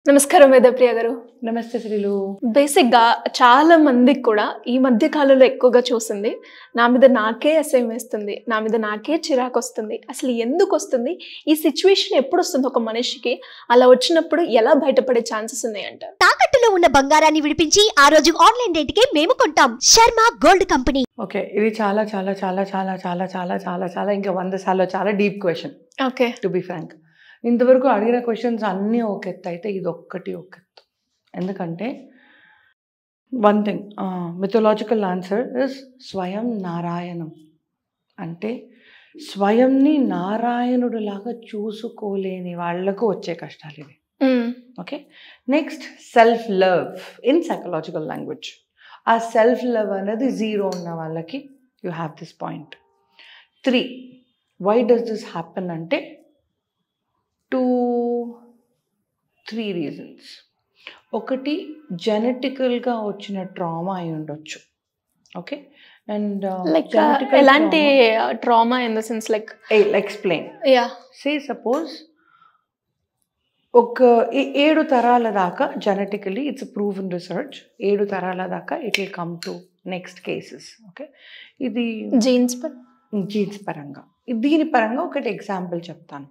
నమస్కారం వేదప్రియ గారు. నమస్తే శ్రీలు. బేసిక్‌గా చాలా మందికి కూడా ఈ మధ్య కాలంలో ఎక్కువగా చూసింది, నా మీద నాకే అసహ్యం వేస్తుంది, నా మీద నాకే చిరాకొస్తుంది. అసలు ఎందుకొస్తుంది? ఈ సిట్యుయేషన్ ఎప్పుడొస్తుంది ఒక మనిషికి? అలా వచ్చినప్పుడు ఎలా బయటపడే ఛాన్సెస్ ఉన్నాయంటారు? తాకట్టులో ఉన్న బంగారాన్ని విడిపించి ఆ రోజు ఆన్లైన్ రేటుకే మేము కొంటాం. Sharma gold company. ఓకే, ఇది చాలా చాలా చాలా చాలా చాలా చాలా చాలా చాలా ఇంకా 100 సార్లు చాలా deep question. Okay. To be frank, ఇంతవరకు అడిగిన క్వశ్చన్స్ అన్నీ ఒక ఎత్తు అయితే ఇది ఒక్కటి ఒక ఎత్తు. ఎందుకంటే one thing, mythological answer is స్వయం నారాయణం. అంటే స్వయంని నారాయణుడిలాగా చూసుకోలేని వాళ్లకు వచ్చే కష్టాలు ఇవి. Okay, next self love in psychological language. ఆ సెల్ఫ్ లవ్ అనేది జీరో ఉన్న వాళ్ళకి you have this point. 3, why does this happen అంటే 3 రీజన్స్. ఒకటి, జెనెటికల్గా వచ్చిన ట్రామా అయి ఉండొచ్చు. ఓకే, అండ్ లైక్ ఎలాంటి trauma in the sense like explain. Yeah, say suppose ఒక 7 తరాల దాకా జెనెటికలీ ఇట్స్ ప్రూవెన్ రిసర్చ్, 7 తరాల దాకా it will come to next cases. Okay, ఇది జీన్స్ పరంగా. దీని పరంగా ఒకటి ఎగ్జాంపుల్ చెప్తాను.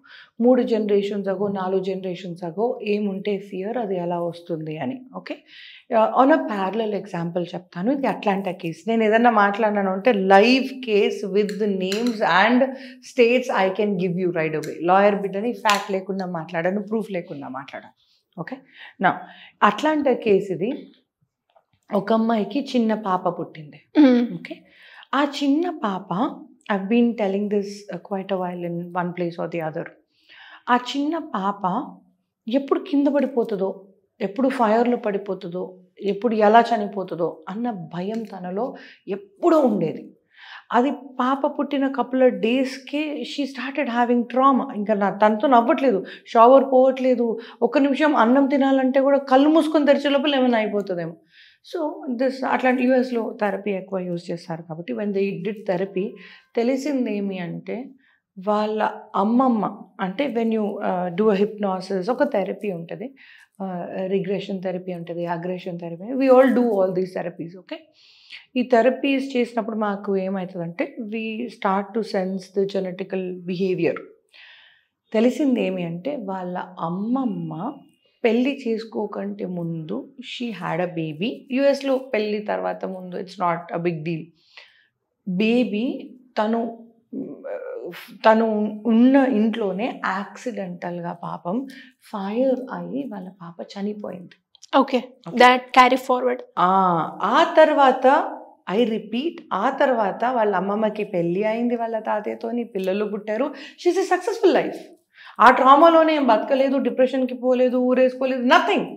3 జనరేషన్స్ అగో 4 జనరేషన్స్ అగో ఏముంటే ఫియర్ అది ఎలా వస్తుంది అని. Okay, on a parallel example చెప్తాను. ఇది అట్లాంటా కేస్. నేను ఏదన్నా మాట్లాడినాను అంటే live case with the names and states I can give you right away. Lawyer బిడ్డని ఫ్యాక్ట్ లేకుండా మాట్లాడాను, ప్రూఫ్ లేకుండా మాట్లాడాను. ఓకే, నా అట్లాంటా కేస్ ఇది. ఒక అమ్మాయికి చిన్న పాప పుట్టింది. ఓకే, ఆ చిన్న పాప, I've been telling this quite a while in one place or the other. ఆ చిన్న పాప ఎప్పుడు కింద పడిపోతుందో, ఎప్పుడు ఫైర్లో పడిపోతుందో, ఎప్పుడు ఎలా చనిపోతుందో అన్న భయం తనలో ఎప్పుడూ ఉండేది. అది పాప పుట్టిన కపుల్ ఆఫ్ డేస్కే షీ స్టార్టెడ్ హ్యావింగ్ ట్రామా. ఇంకా తనతో నవ్వట్లేదు, షవర్ పోవట్లేదు, 1 నిమిషం అన్నం తినాలంటే కూడా కళ్ళు మూసుకొని తెరిచే లోపల ఏమైనా అయిపోతుందేమో. సో దిస్ అట్లాంటి యూఎస్లో థెరపీ ఎక్కువ యూజ్ చేస్తారు కాబట్టి వెన్ దే డిడ్ థెరపీ తెలిసింది ఏమి అంటే వాళ్ళ అమ్మమ్మ, అంటే వెన్ యూ డూ హిప్నాసిస్ ఒక థెరపీ ఉంటుంది, రిగ్రెషన్ థెరపీ ఉంటుంది, aggression therapy, we all do all these therapies. Okay, ఈ థెరపీస్ చేసినప్పుడు మాకు ఏమవుతుందంటే we start to sense the genetical behaviour. తెలిసింది ఏమి అంటే వాళ్ళ అమ్మమ్మ పెళ్ళి చేసుకోకంటే ముందు షీ హ్యాడ్ అ బేబీ. యుఎస్లో పెళ్ళి తర్వాత ముందు it's not a big deal. Baby తను ఉన్న ఇంట్లోనే యాక్సిడెంటల్గా పాపం ఫైర్ అయ్యి వాళ్ళ పాప చనిపోయింది. Okay, that carry forward. ఆ తర్వాత ఐ రిపీట్, ఆ తర్వాత వాళ్ళ అమ్మమ్మకి పెళ్ళి అయింది, వాళ్ళ తాతయ్యతోని పిల్లలు పుట్టారు. She's a successful life. ఆ ట్రామాలోనే ఏం బతకలేదు, డిప్రెషన్కి పోలేదు, ఊరేసుకోలేదు, nothing.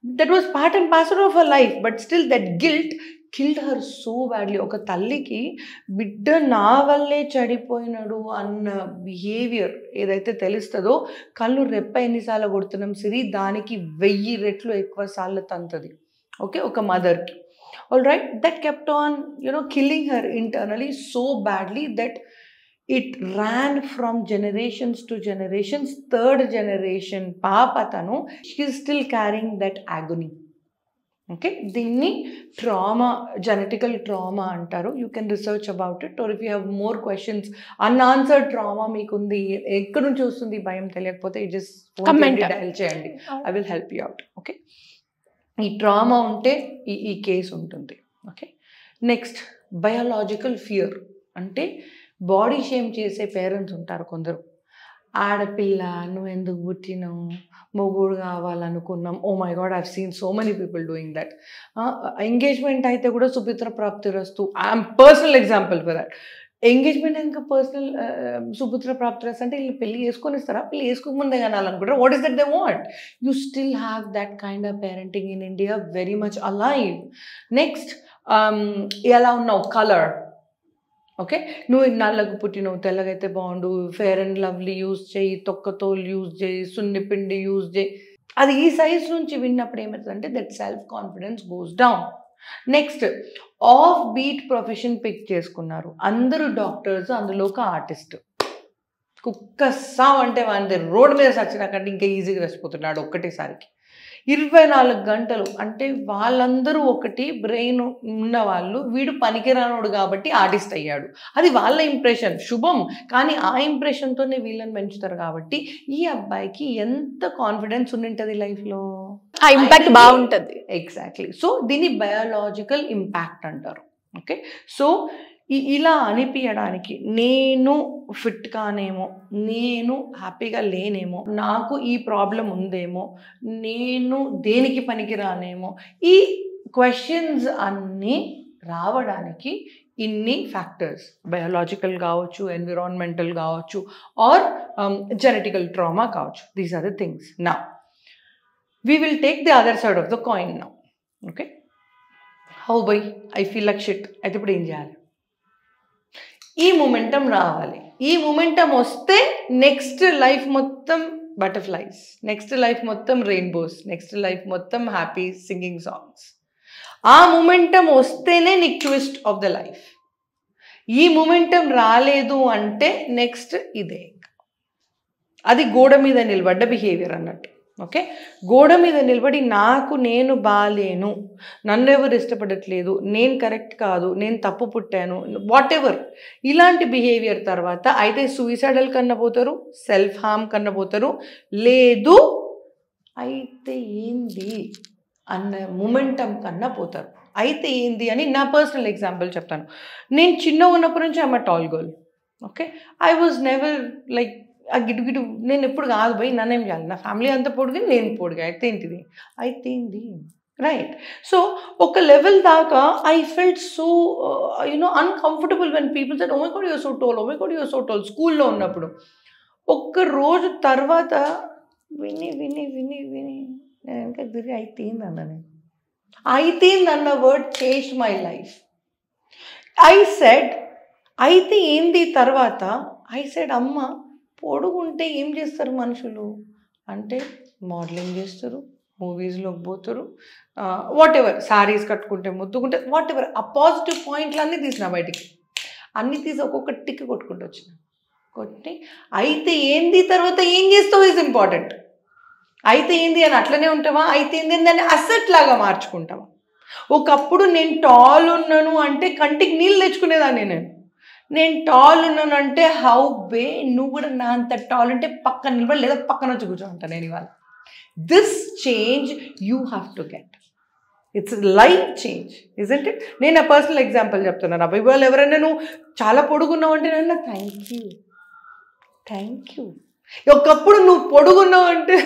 That was part and parcel of her life. But still that guilt killed her so badly. ఒక తల్లికి బిడ్డ నా వల్లే చెడిపోయినాడు అన్న బిహేవియర్ ఏదైతే తెలుస్తుందో, కళ్ళు రెప్ప ఎన్నిసార్లు కొడుతున్నాం సిరి, దానికి 1000 రెట్లు ఎక్కువ సార్లు తంతది. ఓకే, ఒక మదర్కి. All right, that kept on killing her internally so badly that it ran from generations to generations. 3rd generation పాప తను, she is still carrying that agony. Okay, దీన్ని ట్రామా, జెనెటికల్ ట్రామా అంటారు. You can research about it. Or if you have more questions, unanswered trauma మీకుంది, ఎక్కడి నుంచి వస్తుంది భయం తెలియకపోతే జస్ట్ డయల్ చేయండి, I will help you out. Okay, ఈ ట్రామా ఉంటే ఈ కేసు ఉంటుంది. Okay, next biological fear. అంటే బాడీ షేమ్ చేసే పేరెంట్స్ ఉంటారు కొందరు. ఆడపిల్ల, నువ్వు ఎందుకు పుట్టినావు, మొగుడు కావాలనుకున్నాం. Oh my god, I've seen so many people doing that. Engagement అయితే కూడా సుపుత్ర ప్రాప్తిరస్తు. I'm personal example for that. Engagement ఇంకా పర్సనల్ సుపుత్ర ప్రాప్తిరస్తు అంటే వీళ్ళు పెళ్ళి చేసుకొని ఇస్తారా? పెళ్ళి చేసుకోకముందే కనాలనుకుంటారా? What is that they want? You still have that kind of parenting in India very much alive. Next, ఎలా ఉన్నావు, కలర్. ఓకే, నువ్వు నల్లగా పుట్టినవు, తెల్లగైతే బాగుండు, ఫెయిర్ అండ్ లవ్లీ యూజ్ చేయి, తొక్కతోలు యూజ్ చేయి, సున్నిపిండి యూజ్ చేయి. అది ఈ సైజ్ నుంచి విన్నప్పుడు ఏమవుతుందంటే that self confidence goes down. Next, off beat profession pick చేసుకున్నారు. అందరూ డాక్టర్స్, అందులో ఒక ఆర్టిస్ట్. కుక్క సావ్ అంటే వాడి రోడ్డు మీద సచ్చినాకంటే ఇంకా ఈజీగా రెచ్చిపోతున్నాడు ఒక్కటేసారికి. 24 గంటలు అంటే వాళ్ళందరూ ఒకటి, బ్రెయిన్ ఉన్నవాళ్ళు, వీడు పనికిరానోడు కాబట్టి ఆర్టిస్ట్ అయ్యాడు, అది వాళ్ళ ఇంప్రెషన్, శుభం. కానీ ఆ ఇంప్రెషన్తోనే వీళ్ళని పెంచుతారు కాబట్టి ఈ అబ్బాయికి ఎంత కాన్ఫిడెన్స్ ఉండింటది లైఫ్లో, ఆ ఇంపాక్ట్ బాగుంటుంది. ఎగ్జాక్ట్లీ. సో దీన్ని బయాలజికల్ ఇంపాక్ట్ అంటారు. ఓకే, సో ఇలా అనిపించడానికి నేను ఫిట్ కానేమో, నేను హ్యాపీగా లేనేమో, నాకు ఈ ప్రాబ్లం ఉందేమో, నేను దేనికి పనికిరానేమో, ఈ క్వశ్చన్స్ అన్నీ రావడానికి ఇన్ని ఫ్యాక్టర్స్, బయాలజికల్ కావచ్చు, ఎన్విరాన్మెంటల్ కావచ్చు, ఆర్ జెనెటికల్ ట్రామా కావచ్చు. These are the things. Now we will take the other side of the coin now. Okay, how by I feel like shit, అయితే ఇప్పుడు ఏం చేయాలి? ఈ మొమెంటం రావాలి. ఈ మొమెంటం వస్తే నెక్స్ట్ లైఫ్ మొత్తం బటర్ఫ్లైస్, నెక్స్ట్ లైఫ్ మొత్తం రెయిన్బోస్, నెక్స్ట్ లైఫ్ మొత్తం హ్యాపీ సింగింగ్ సాంగ్స్. ఆ మొమెంటం వస్తేనే నీకు ట్విస్ట్ ఆఫ్ ద లైఫ్. ఈ మొమెంటం రాలేదు అంటే నెక్స్ట్ ఇదే. అది గోడ మీద నిలబడ్డ బిహేవియర్ అన్నట్టు. ఓకే, గోడ మీద నిలబడి నేను బాలేను, నన్ను ఎవరు ఇష్టపడట్లేదు, నేను కరెక్ట్ కాదు, నేను తప్పు పుట్టాను, వాట్ ఎవర్, ఇలాంటి బిహేవియర్ తర్వాత అయితే సూయిసైడల్ కన్నా పోతారు, సెల్ఫ్ హార్మ్ కన్నా పోతారు, లేదు అయితే ఏంది అన్న మొమెంటం కన్నా పోతారు. అయితే ఏంది అని నా పర్సనల్ ఎగ్జాంపుల్ చెప్తాను. నేను చిన్నగా ఉన్నప్పటి నుంచి I'm a tall girl. Okay, I was never like ఆ గిటు నేను ఎప్పుడు కాదు పోయి నన్నేం చేయాలి, నా ఫ్యామిలీ అంతా పొడిగి నేను పొడిగా, అయితే ఏంటిది, అయితే ఏంది, రైట్? సో ఒక లెవెల్ దాకా I felt so uncomfortable when people said oh my god your so tall, oh my god your so tall. స్కూల్లో ఉన్నప్పుడు ఒక్క రోజు తర్వాత విని విని విని విని నేను ఇంకా తిరిగి అయితే ఏందన్నా, నేను అయితే ఏందన్న word change my life. I said అయితే ఏంది తర్వాత ఐ సెడ్ అమ్మ పొడుగుంటే ఏం చేస్తారు మనుషులు అంటే మోడలింగ్ చేస్తారు, మూవీస్లోకి పోతారు, వాట్ ఎవర్, శారీస్ కట్టుకుంటే ముద్దుకుంటే వాట్ ఎవర్, ఆ పాజిటివ్ పాయింట్లు అన్నీ తీసిన బయటికి, అన్నీ తీసి ఒక్కొక్క టిక్ కొట్టుకుంటూ వచ్చిన. కొట్టి అయితే ఏంది తర్వాత ఏం చేస్తావు ఈజ్ ఇంపార్టెంట్. అయితే ఏంది అని అట్లనే ఉంటావా, అయితే ఏంది అని అసెట్ లాగా మార్చుకుంటావా? ఒకప్పుడు నేను టాల్ ఉన్నాను అంటే కంటికి నీళ్ళు తెచ్చుకునేదాన్ని. నేను టాల్ ఉన్నానంటే హౌ బే, నువ్వు కూడా నా అంత టాల్ అంటే పక్కన నిలబడి లేదా పక్కన వచ్చి కూర్చోంటాను నేను ఇవాళ. This change you have to get. It's life change, isn't it? నేను ఆ పర్సనల్ ఎగ్జాంపుల్ చెప్తున్నాను. అబ్బాయి ఇవాళ ఎవరైనా నువ్వు చాలా పొడుగున్నావు అంటే నేను థ్యాంక్ యూ థ్యాంక్ యూ. ఒకప్పుడు నువ్వు పొడుగున్నావు అంటే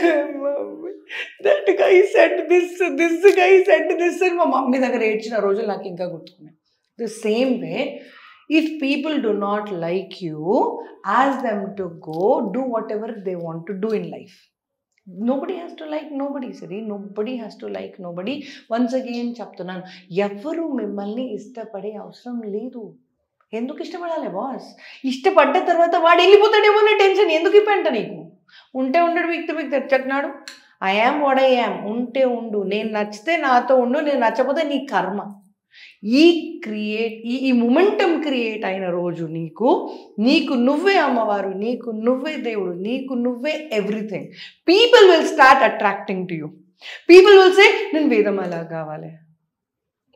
that guy said this, this guy said this అని మా మమ్మీ దగ్గర ఏడ్చిన రోజులు నాకు ఇంకా గుర్తుకున్నాయి. The same way, if people do not like you, ask them to go do whatever they want to do in life. Nobody has to like nobody, Siri. Nobody has to like nobody. Once again చెప్తున్నాను, ఎవరు మిమ్మల్ని ఇష్టపడే అవసరం లేదు. ఎందుకు ఇష్టపడాలి boss? ఇష్టపడ్డ తర్వాత వాడు వెళ్ళిపోతాడేమో అనే టెన్షన్ ఎందుకు ఇప్పంట నీకు? ఉంటే ఉండడు, మీకు తెచ్చట్నాడు. I am what I am. ఉంటే ఉండు, నేను నచ్చితే నాతో ఉండు, నేను నచ్చకపోతే నీ కర్మ. ఈ మొమెంటం క్రియేట్ అయిన రోజు నీకు నువ్వే అమ్మవారు, నీకు నువ్వే దేవుడు, నీకు నువ్వే everything. People will start attracting to you. People will say నేను వేదమాలా కావాలి.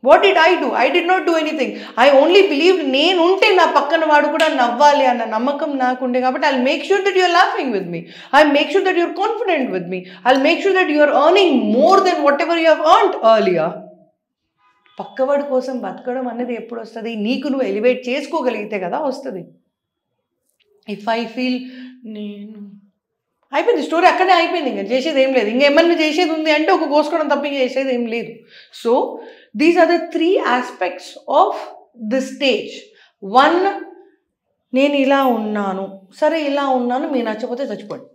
What did I do? I did not do anything. I only believe నేను ఉంటే నా పక్కన వాడు కూడా నవ్వాలి అన్న నమ్మకం నాకుండే కాబట్టి I make sure that you're laughing with me. I make sure that you're confident with me. I make sure that you're earning more than whatever you have earned earlier. పక్కవాడి కోసం బతకడం అనేది ఎప్పుడు వస్తుంది? నీకు నువ్వు ఎలివేట్ చేసుకోగలిగితే కదా వస్తుంది. ఇఫ్ ఐ ఫీల్ నేను అయిపోయింది, స్టోరీ అక్కడే అయిపోయింది, ఇంకా చేసేది ఏం లేదు. ఇంకేమన్నా చేసేది ఉంది అంటే ఒక కోసుకోవడం తప్ప ఇంకా చేసేది ఏం లేదు. So these are the 3 aspects of the stage. 1, నేను ఇలా ఉన్నాను, సరే ఇలా ఉన్నాను, మీరు నచ్చపోతే చచ్చిపోండి.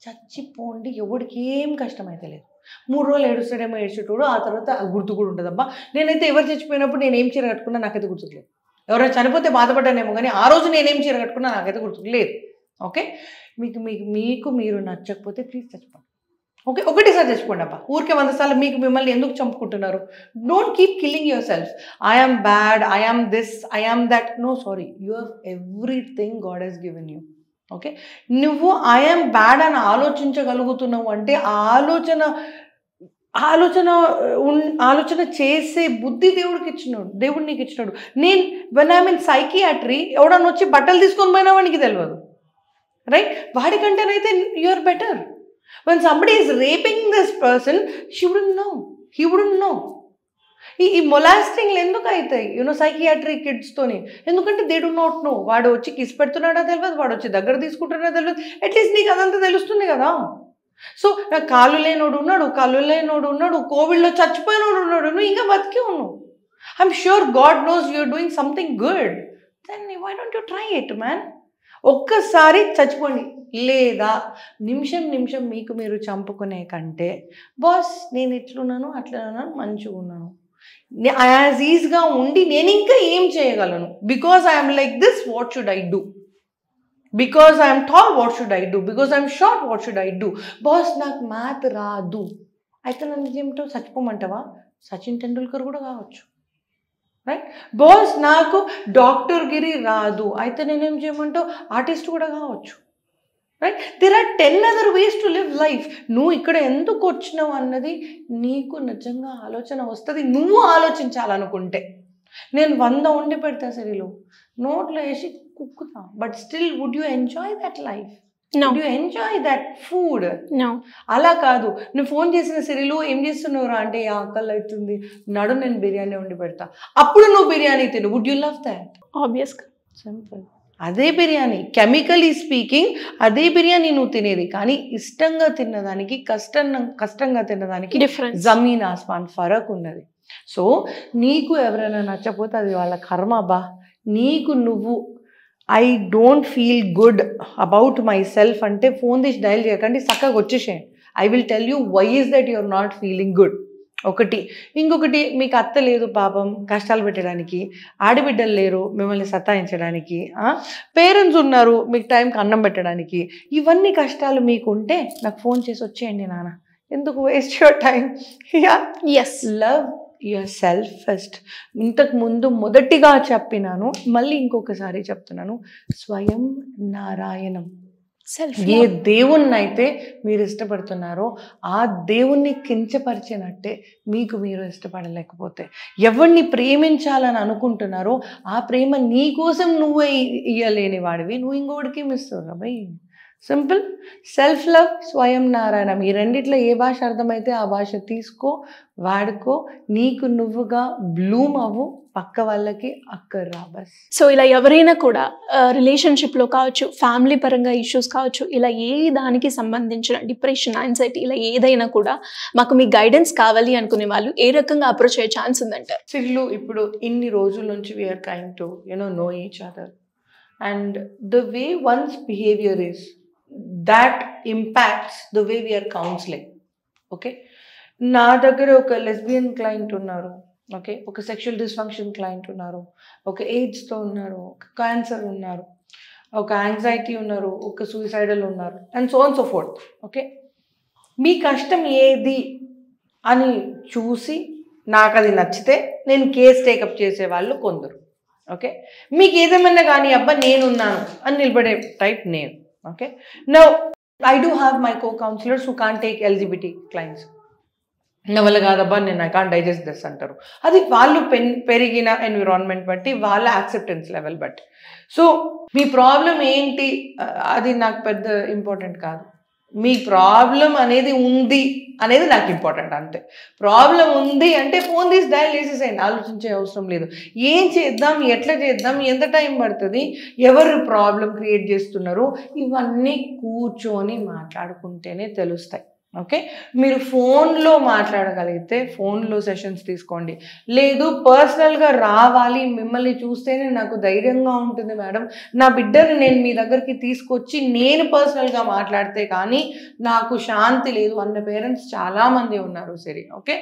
చచ్చిపోండి, ఎవరికి ఏం కష్టమైతే లేదు. 3 రోజులు ఏడుస్తాడేమో ఏడ్చేటోడు, ఆ తర్వాత గుర్తు కూడా ఉంటుంది. అబ్బా నేనైతే ఎవరు చచ్చిపోయినప్పుడు నేనేం చీర కట్టుకున్నా నాకైతే గుర్తులేదు. ఎవరైనా చనిపోతే బాధపడ్డానేమో కానీ ఆ రోజు నేనేం చీర కట్టుకున్నా నాకైతే గుర్తులేదు. ఓకే, మీకు మీరు నచ్చకపోతే ప్లీజ్ చచ్చిపోండి. ఓకే, ఒకటేసారి చచ్చిపోండి. అబ్బా ఊరికే 100 సార్లు మీకు మిమ్మల్ని ఎందుకు చంపుకుంటున్నారు? Don't keep killing yourself. I am bad, I am this, I am that. No, sorry, you have everything God he's given you. Okay, నువ్వు ఐ ఆమ్ బ్యాడ్ అని ఆలోచించగలుగుతున్నావు అంటే ఆ ఆలోచన ఆలోచన చేసే బుద్ధి దేవుడు నీకు ఇచ్చినాడు. నేను వెన్ ఐ మీన్ సైకియాట్రీ ఎవడన్నా వచ్చి బట్టలు తీసుకొని పోయినా వాడికి తెలియదు, రైట్? వాడికంటేనైతే you are better. When somebody is raping this person, she wouldn't know, he wouldn't know. ఈ మొలాస్టింగ్లు ఎందుకు అవుతాయి సైకియాట్రీ కిడ్స్తోని? ఎందుకంటే దే డు నాట్ నో. వాడు వచ్చి కిస్ పెడుతున్నాడో తెలియదు, వాడు వచ్చి దగ్గర తీసుకుంటున్నాడో తెలియదు. అట్లీస్ట్ నీకు అదంతా తెలుస్తుంది కదా. సో నాకు కాళ్ళు లేనోడు ఉన్నాడు, కోవిడ్లో చచ్చిపోయినోడు ఉన్నాడు, నువ్వు ఇంకా బతికే ఉన్నావు. I'm sure god knows you're doing something good. Then why don't you try it man? ఒక్కసారి చచ్చిపోండి. లేదా నిమిషం మీకు మీరు చంపుకునే కంటే, బాస్ నేను ఇట్లున్నాను అట్లున్నాను మంచిగా ఉన్నాను, యాజ్ ఈజ్గా ఉండి నేను ఇంకా ఏం చేయగలను, because I'm like this, what should I do? Because I'm tall, what should I do? Because I'm short, what should I do? Boss నాకు మ్యాథ్ రాదు, అయితే నన్ను ఏమిటో చచ్చిపోమంటావా? సచిన్ టెండూల్కర్ కూడా కావచ్చు, రైట్? బాస్ నాకు డాక్టర్ గిరి రాదు, అయితే నేనేం చేయమంటావు? ఆర్టిస్ట్ కూడా కావచ్చు, right? There are 10 other ways to live life. నువ్వు ఇక్కడ ఎందుకు వచ్చినావు అన్నది నీకు నిజంగా ఆలోచన వస్తుంది, నువ్వు ఆలోచించాలనుకుంటే. నేను 100 వండి పెడతా సిరిలో, నోట్లో వేసి కుక్కుతా, but still would you enjoy that life? Would you enjoy that food? అలా కాదు. నువ్వు ఫోన్ చేసిన సిరిలు ఏం చేస్తున్నావురా అంటే, ఆకలి అవుతుంది, నడు నేను బిర్యానీ వండి పెడతా, అప్పుడు నువ్వు బిర్యానీ తిను. Would you love that? ఆబ్వియస్గా. సింపుల్. అదే బిర్యానీ, కెమికలీ స్పీకింగ్ అదే బిర్యానీ నువ్వు తినేది, కానీ ఇష్టంగా తిన్నదానికి కష్టంగా తిన్నదానికి జమీన్ ఆస్మాన్ ఫరక్ ఉన్నది. సో నీకు ఎవరైనా నచ్చపోతే అది వాళ్ళ కర్మ బా. నీకు నువ్వు I don't feel good about myself అంటే ఫోన్ తీసి డయల్ చేయకండి, చక్కగా వచ్చేసేయండి. I will tell you why is that you're not feeling good. ఒకటి. ఇంకొకటి, మీకు అత్త లేదు పాపం కష్టాలు పెట్టడానికి, ఆడబిడ్డలు లేరు మిమ్మల్ని సతాయించడానికి, పేరెంట్స్ ఉన్నారు మీకు టైంకి అన్నం పెట్టడానికి. ఇవన్నీ కష్టాలు మీకుంటే నాకు ఫోన్ చేసి వచ్చేయండి నాన్న, ఎందుకు waste your time? Yes, love yourself first. ఇంతకు ముందు మొదటిగా చెప్పినాను, మళ్ళీ ఇంకొకసారి చెప్తున్నాను, స్వయం నారాయణం. ఏ దేవుణ్ణి అయితే మీరు ఇష్టపడుతున్నారో ఆ దేవుణ్ణి కించపరిచినట్టే మీకు మీరు ఇష్టపడలేకపోతే, ఎవరిని ప్రేమించాలని అనుకుంటున్నారో ఆ ప్రేమ నీ కోసం నువ్వే ఇయ్యలేని వాడివి, నువ్వు ఇంకోటికి ఇస్తావు భయ్. సింపుల్. సెల్ఫ్ లవ్, స్వయం నారాయణం, ఈ రెండిట్లో ఏ భాష అర్థమైతే ఆ భాష తీసుకో, వాడుకో, నీకు నువ్వుగా బ్లూమ్ అవ్వు, పక్క వాళ్ళకి అక్కర్రా బస్. సో ఇలా ఎవరైనా కూడా రిలేషన్షిప్లో కావచ్చు, ఫ్యామిలీ పరంగా ఇష్యూస్ కావచ్చు, ఇలా ఏ దానికి సంబంధించిన డిప్రెషన్, యాంగ్జైటీ, ఇలా ఏదైనా కూడా మాకు మీ గైడెన్స్ కావాలి అనుకునే వాళ్ళు ఏ రకంగా అప్రోచ్ అయ్యే ఛాన్స్ ఉందంటారు? సిగ్లు ఇప్పుడు ఇన్ని రోజుల నుంచి we're trying to know each other, and the way one's behavior is, that impacts the way we are counseling. Okay, నా దగ్గర ఒక లెస్బియన్ క్లయింట్ ఉన్నారు, ఓకే, ఒక సెక్షువల్ డిస్ఫంక్షన్ క్లయింట్ ఉన్నారు, ఒక ఎయిడ్స్తో ఉన్నారు, ఒక క్యాన్సర్ ఉన్నారు, ఒక యాంగ్జైటీ ఉన్నారు, ఒక సూసైడల్ ఉన్నారు, and so on so forth. Okay, మీ కష్టం ఏది అని చూసి నాకు అది నచ్చితే నేను కేస్ టేకప్ చేసేవాళ్ళు కొందరు. ఓకే, మీకు ఏదేమన్నా కానీ అబ్బా నేనున్నాను అని నిలబడే టైప్ నేను. Okay, now I do have my co-counselors who can't take LGBT clients. నా వల్ల కాదబ్బా నేను ఐ కాంట్ డైజెస్ట్ దిస్ అంటారు. అది వాళ్ళు పెరిగిన ఎన్విరాన్మెంట్ బట్టి, వాళ్ళ యాక్సెప్టెన్స్ లెవెల్ బట్టి. సో మీ ప్రాబ్లం ఏంటి అది నాకు పెద్ద ఇంపార్టెంట్ కాదు, మీ ప్రాబ్లం అనేది ఉంది అనేది నాకు ఇంపార్టెంట్ అంతే. ప్రాబ్లం ఉంది అంటే ఫోన్ తీసి డయల్ చేసేసేయండి, ఆలోచించే అవసరం లేదు. ఏం చేద్దాం, ఎట్లా చేద్దాం, ఎంత టైం పడుతుంది, ఎవరు ప్రాబ్లం క్రియేట్ చేస్తున్నారు, ఇవన్నీ కూర్చొని మాట్లాడుకుంటేనే తెలుస్తాయి. ఓకే, మీరు ఫోన్లో మాట్లాడగలిగితే ఫోన్లో సెషన్స్ తీసుకోండి, లేదు పర్సనల్గా రావాలి, మిమ్మల్ని చూస్తేనే నాకు ధైర్యంగా ఉంటుంది మేడం, నా బిడ్డని నేను మీ దగ్గరికి తీసుకొచ్చి నేను పర్సనల్గా మాట్లాడితే కానీ నాకు శాంతి లేదు అన్న పేరెంట్స్ చాలామంది ఉన్నారు. సరే, ఓకే,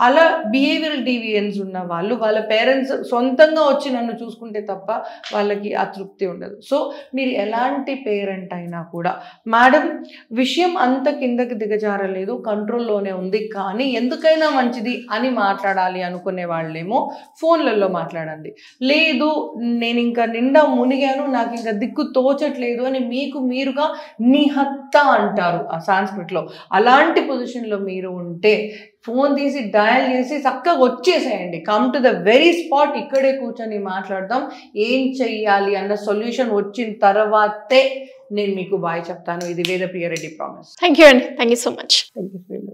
అలా బిహేవియరల్ డీవియన్స్ ఉన్న వాళ్ళు వాళ్ళ పేరెంట్స్ సొంతంగా వచ్చి నన్ను చూసుకుంటే తప్ప వాళ్ళకి అతృప్తి ఉండదు. సో మీరు ఎలాంటి పేరెంట్ అయినా కూడా, మేడం విషయం అంత కిందకి దిగజార మారలేదు, కంట్రోల్లోనే ఉంది, కానీ ఎందుకైనా మంచిది అని మాట్లాడాలి అనుకునే వాళ్ళేమో ఫోన్లలో మాట్లాడండి. లేదు నేను ఇంకా నిండా మునిగాను, నాకు ఇంకా దిక్కు తోచట్లేదు అని మీకు మీరుగా నిహత్త అంటారు ఆ సాంస్క్రిట్లో. అలాంటి పొజిషన్లో మీరు ఉంటే ఫోన్ తీసి డయల్ చేసి చక్కగా వచ్చేసేయండి. Come to the very spot, ఇక్కడే కూర్చొని మాట్లాడదాం. ఏం చెయ్యాలి అన్న సొల్యూషన్ వచ్చిన తర్వాతే నేను మీకు బాయ్ చెప్తాను. ఇది Vedapriya Reddy promise. Thank you అండి, thank you so much. Thank you.